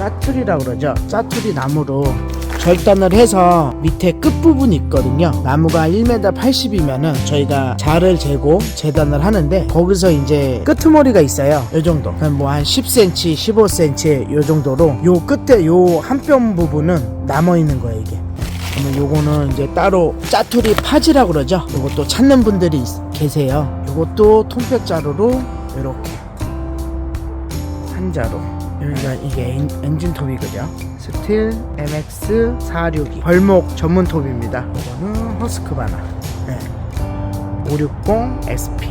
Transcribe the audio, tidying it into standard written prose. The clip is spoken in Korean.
짜투리라고 그러죠. 짜투리 나무로 절단을 해서 밑에 끝부분이 있거든요. 나무가 1m 80이면은 저희가 자를 재고 재단을 하는데, 거기서 이제 끄트머리가 있어요. 요 정도. 뭐 한 10cm, 15cm 요 정도로 요 끝에 요 한 뼘 부분은 남아 있는 거예요, 이게. 그러면 요거는 이제 따로 짜투리 파지라고 그러죠. 요것도 찾는 분들이 계세요. 요것도 통뼈자루로 이렇게 한자로. 여기가 이게 엔진톱이거죠. 스틸 MX462 벌목 전문 톱입니다. 이거는 허스크바나 560 SP